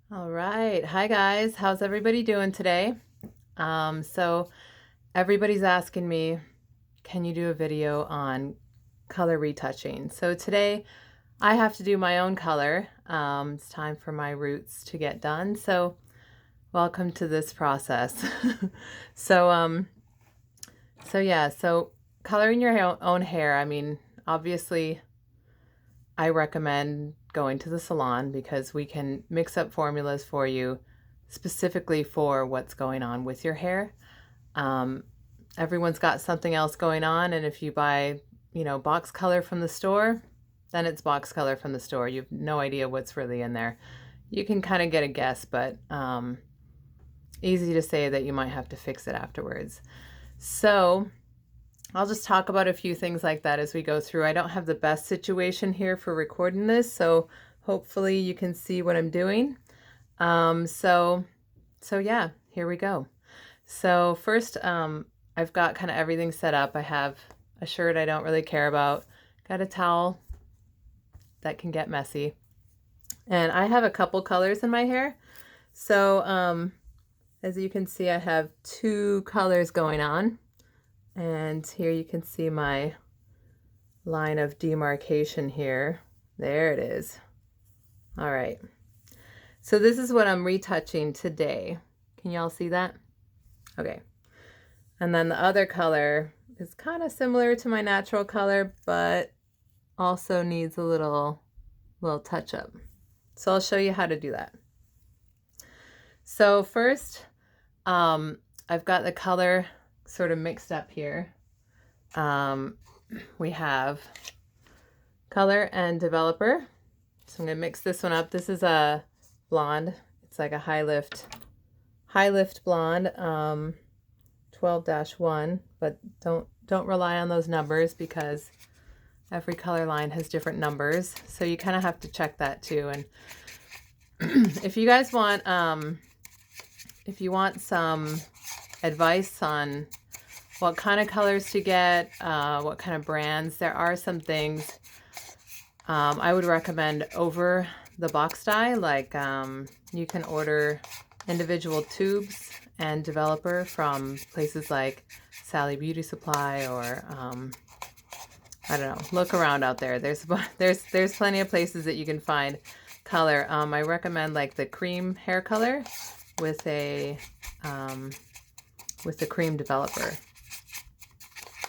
All right. Hi guys. How's everybody doing today? So everybody's asking me, can you do a video on color retouching? So today I have to do my own color. It's time for my roots to get done. So welcome to this process. So so coloring your own hair, I mean, obviously I recommend going to the salon because we can mix up formulas for you specifically for what's going on with your hair. Um, Everyone's got something else going on, and if you buy, box color from the store, then it's box color from the store. You have no idea what's really in there. You can kind of get a guess, but easy to say that you might have to fix it afterwards. So I'll just talk about a few things like that as we go through. I don't have the best situation here for recording this, so hopefully you can see what I'm doing. So yeah, here we go. So first, I've got kind of everything set up. I have a shirt I don't really care about, got a towel that can get messy, and I have a couple colors in my hair. So as you can see, I have two colors going on. And here you can see my line of demarcation here. There it is. All right. So this is what I'm retouching today. Can y'all see that? Okay. And then the other color is kind of similar to my natural color, but also needs a little touch up. So I'll show you how to do that. So first, I've got the color sort of mixed up here. We have color and developer. So I'm going to mix this one up. This is a blonde. It's like a high lift blonde, 12-1, but don't rely on those numbers because every color line has different numbers. So you kind of have to check that too. And if you guys want, if you want some advice on what kind of colors to get, what kind of brands, there are some things I would recommend over the box dye. Like you can order individual tubes and developer from places like Sally Beauty Supply or I don't know, look around out there. There's plenty of places that you can find color. I recommend like the cream hair color with a cream developer.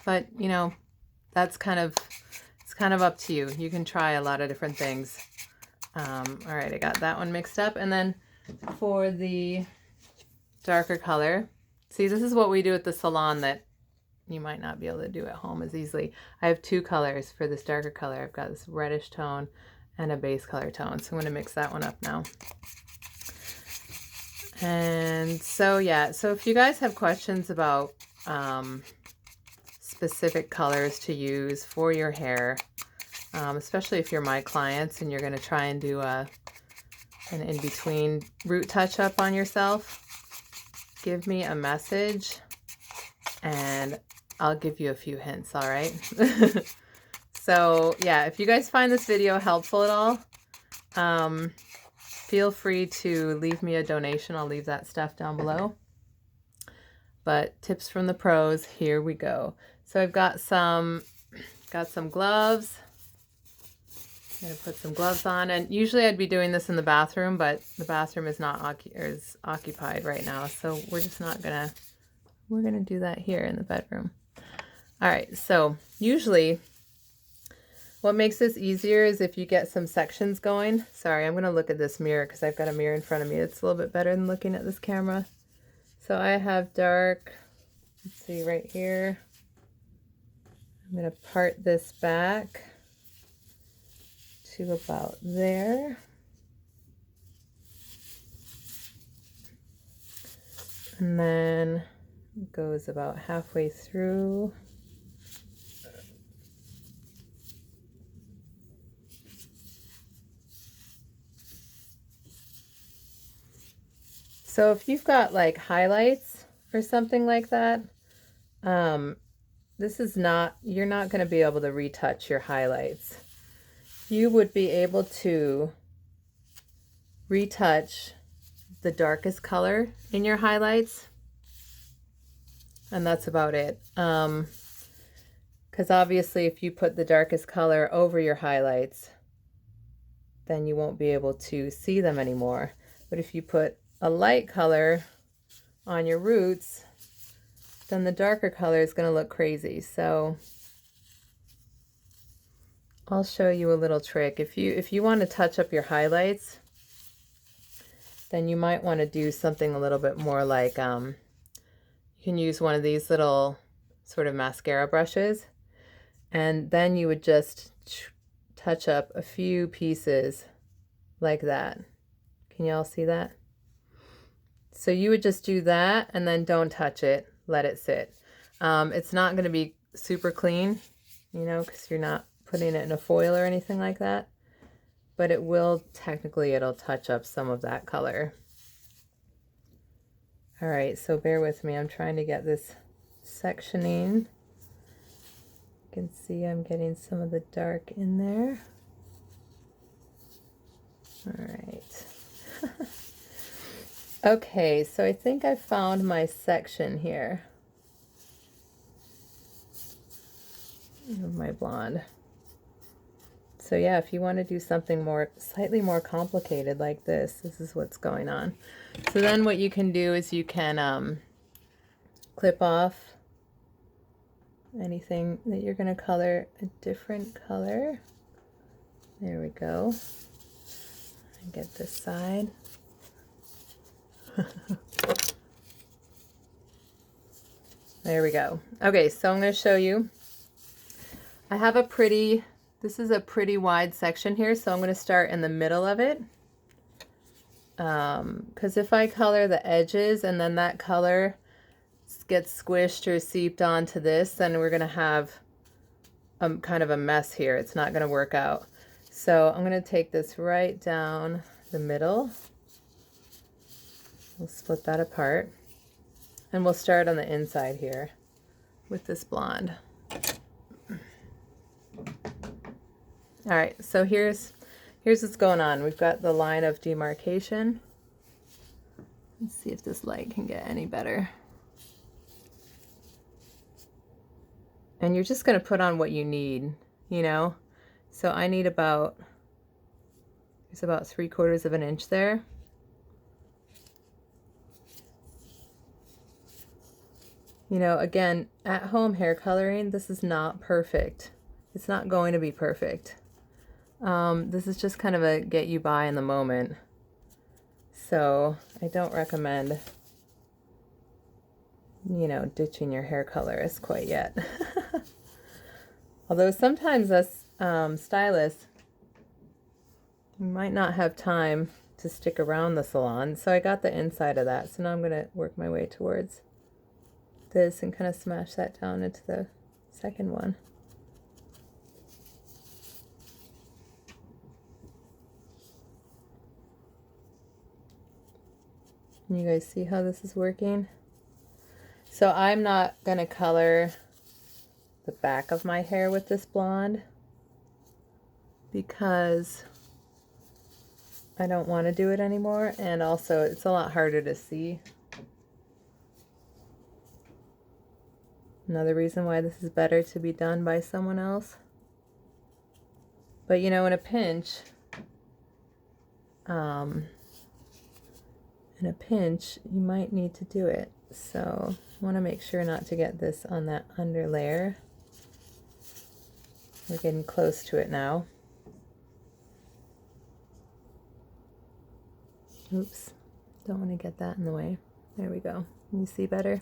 But that's it's kind of up to you. You can try a lot of different things. All right, I got that one mixed up. And then for the darker color, see, this is what we do at the salon that you might not be able to do at home as easily. I have two colors for this darker color. I've got this reddish tone and a base color tone. So I'm going to mix that one up now. And so, yeah, so if you guys have questions about specific colors to use for your hair, especially if you're my clients and you're going to try and do an in-between root touch-up on yourself, give me a message and I'll give you a few hints, all right? So, yeah, if you guys find this video helpful at all, feel free to leave me a donation. I'll leave that stuff down below. But tips from the pros, here we go. So I've got some gloves. I'm gonna put some gloves on, and usually I'd be doing this in the bathroom, but the bathroom is not occupied right now, so we're gonna do that here in the bedroom. All right, so usually what makes this easier is if you get some sections going. Sorry, I'm gonna look at this mirror because I've got a mirror in front of me. It's a little bit better than looking at this camera. So I have dark, let's see right here. I'm going to part this back to about there. And then it goes about halfway through. So if you've got like highlights or something like that, this is not, you're not going to be able to retouch your highlights. You would be able to retouch the darkest color in your highlights. And that's about it. Because obviously if you put the darkest color over your highlights, then you won't be able to see them anymore. But if you put a light color on your roots, then the darker color is going to look crazy. So I'll show you a little trick. If you want to touch up your highlights, then you might want to do something a little bit more like, you can use one of these little sort of mascara brushes, and then you would just touch up a few pieces like that. Can you all see that? So you would just do that and then don't touch it, let it sit. It's not going to be super clean, you know, because you're not putting it in a foil or anything like that, but it will, technically it'll touch up some of that color. All right, so bear with me. I'm trying to get this sectioning. You can see I'm getting some of the dark in there. All right. Okay, so I think I found my section here of my blonde. So yeah, if you want to do something more, slightly more complicated like this is what's going on. So then what you can do is you can clip off anything that you're going to color a different color. There we go. And get this side. There we go. Okay, so I'm going to show you. I have a pretty, this is a pretty wide section here, so I'm going to start in the middle of it. Because if I color the edges and then that color gets squished or seeped onto this, then we're going to have kind of a mess here. It's not going to work out. So I'm going to take this right down the middle. We'll split that apart. And we'll start on the inside here with this blonde. All right, so here's what's going on. We've got the line of demarcation. Let's see if this light can get any better. And you're just going to put on what you need, you know? So I need about, there's about 3/4 of an inch there. You know, again, at home hair coloring, this is not perfect. It's not going to be perfect. This is just kind of a get you by in the moment. So I don't recommend, you know, ditching your hair colorist quite yet. Although sometimes us stylists might not have time to stick around the salon. So I got the inside of that. So now I'm going to work my way towards this and kind of smash that down into the second one. You guys see how this is working? So I'm not going to color the back of my hair with this blonde because I don't want to do it anymore, and also it's a lot harder to see. Another reason why this is better to be done by someone else. But you know, in a pinch, you might need to do it. So I want to make sure not to get this on that under layer. We're getting close to it now. Oops, don't want to get that in the way. There we go. Can you see better?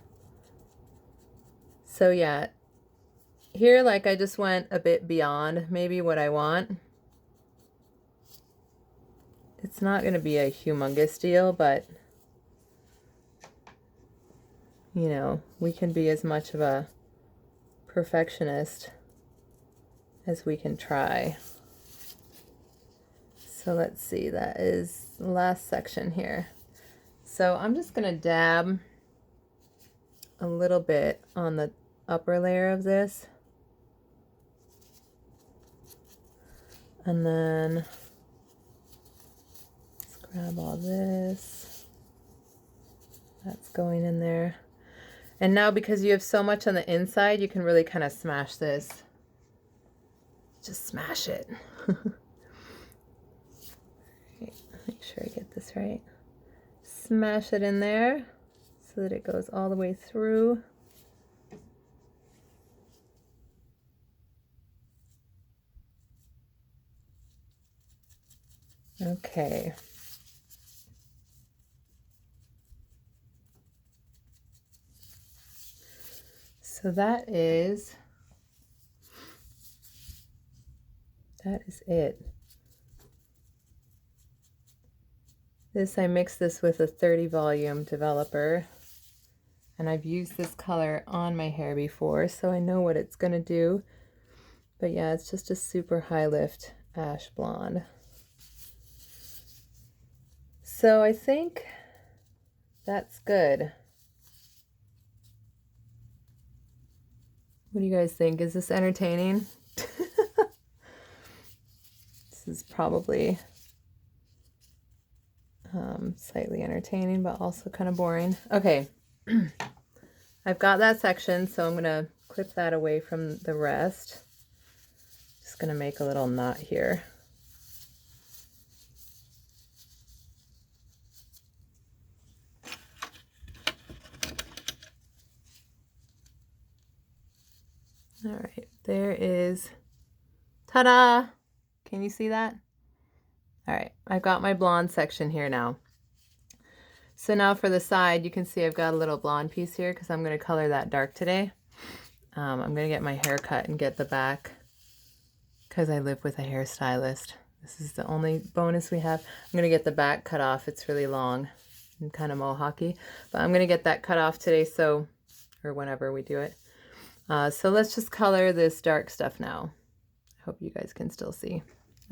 So yeah, here like I just went a bit beyond maybe what I want. It's not going to be a humongous deal, but you know, we can be as much of a perfectionist as we can try. So let's see, that is the last section here. So I'm just going to dab a little bit on the upper layer of this. And then let's grab all this. going in there. And now because you have so much on the inside, you can really kind of smash this. Just smash it. Right, make sure I get this right. Smash it in there so that it goes all the way through. Okay. So that is it. I mixed this with a 30 volume developer, and I've used this color on my hair before, so I know what it's gonna do. But yeah, it's just a super high lift ash blonde. So I think that's good. What do you guys think? Is this entertaining? This is probably slightly entertaining, but also kind of boring. Okay, I've got that section, so I'm gonna clip that away from the rest. Just gonna make a little knot here. All right, there is, ta-da! Can you see that? All right, I've got my blonde section here now. So now for the side, you can see I've got a little blonde piece here because I'm going to color that dark today. I'm going to get my hair cut and get the back because I live with a hairstylist. This is the only bonus we have. I'm going to get the back cut off. It's really long and kind of mohawky, but I'm going to get that cut off today, so, or whenever we do it. So let's just color this dark stuff now. I hope you guys can still see.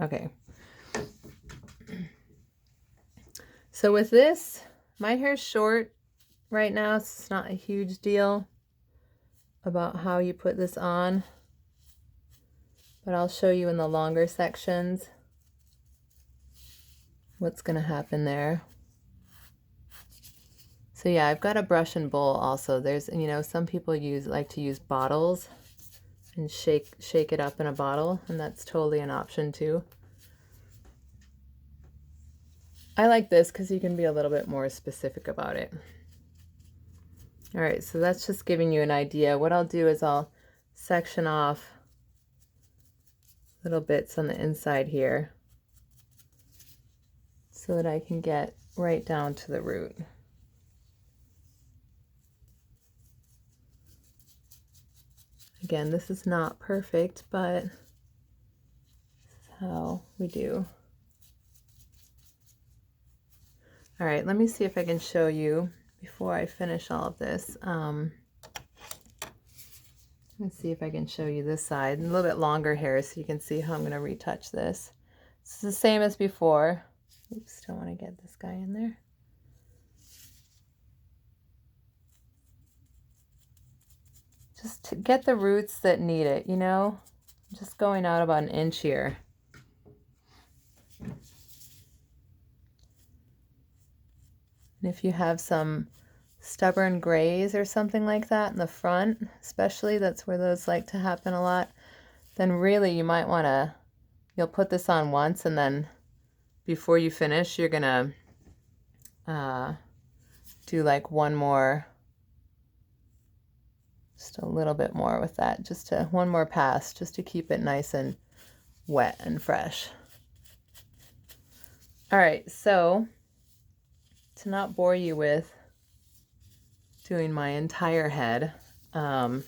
Okay. So with this, my hair's short right now, so it's not a huge deal about how you put this on, but I'll show you in the longer sections what's going to happen there. So yeah, I've got a brush and bowl also. There's, you know, some people like to use bottles and shake it up in a bottle, and that's totally an option too. I like this because you can be a little bit more specific about it. All right, so that's just giving you an idea. What I'll do is I'll section off little bits on the inside here so that I can get right down to the root. Again, this is not perfect, but this is how we do. All right, let me see if I can show you before I finish all of this. Let's see if I can show you this side. A little bit longer hair so you can see how I'm going to retouch this. It's the same as before. Oops, don't want to get this guy in there. Just to get the roots that need it, you know? Just going out about an inch here. And if you have some stubborn grays or something like that in the front, especially, that's where those like to happen a lot, then really you might want to, you'll put this on once, and then before you finish, you're gonna do like one more, just a little bit more with that, just to one more pass, just to keep it nice and wet and fresh. All right, so to not bore you with doing my entire head, I'm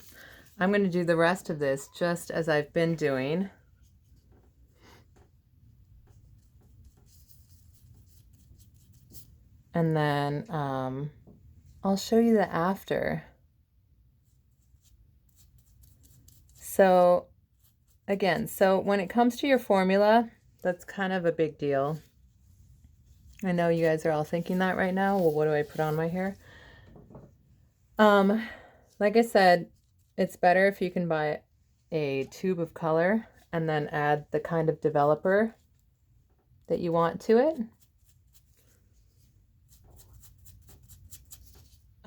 going to do the rest of this just as I've been doing. And then I'll show you the after. So again, so when it comes to your formula, that's kind of a big deal. I know you guys are all thinking that right now. Well, what do I put on my hair? Like I said, it's better if you can buy a tube of color and then add the kind of developer that you want to it.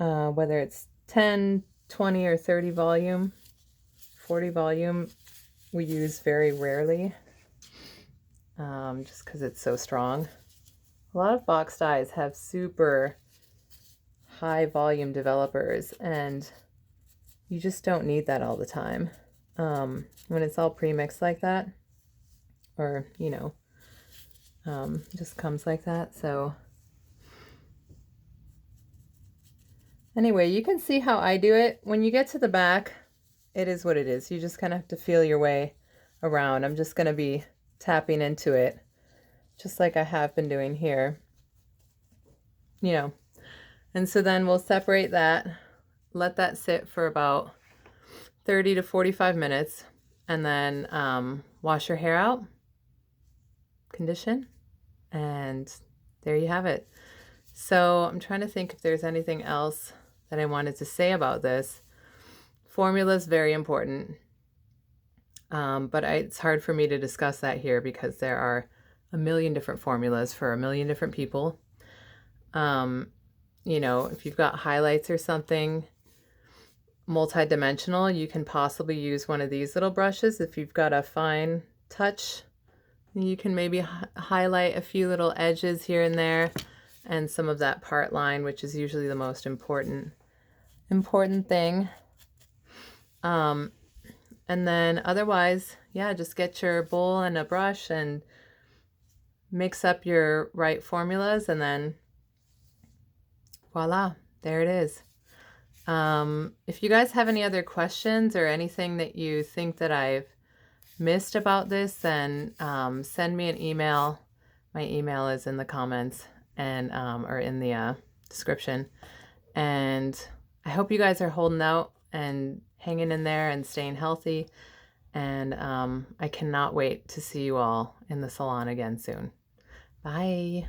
whether it's 10, 20, or 30 volume. 40 volume we use very rarely, just because it's so strong. A lot of box dyes have super high volume developers, and you just don't need that all the time. When it's all pre-mixed like that, or, you know, just comes like that. So anyway, you can see how I do it. When you get to the back, it is what it is. You just kind of have to feel your way around. I'm just going to be tapping into it, just like I have been doing here, you know. And so then we'll separate that, let that sit for about 30 to 45 minutes, and then wash your hair out, condition, and there you have it. So I'm trying to think if there's anything else that I wanted to say about this. Formula is very important, but it's hard for me to discuss that here because there are a million different formulas for a million different people. You know, if you've got highlights or something multi-dimensional, you can possibly use one of these little brushes. If you've got a fine touch, you can maybe highlight a few little edges here and there, and some of that part line, which is usually the most important thing. And then otherwise, yeah, just get your bowl and a brush and mix up your right formulas, and then voila, there it is. If you guys have any other questions or anything that you think that I've missed about this, then send me an email. My email is in the comments and or in the description. And I hope you guys are holding out and hanging in there and staying healthy. And I cannot wait to see you all in the salon again soon. Bye.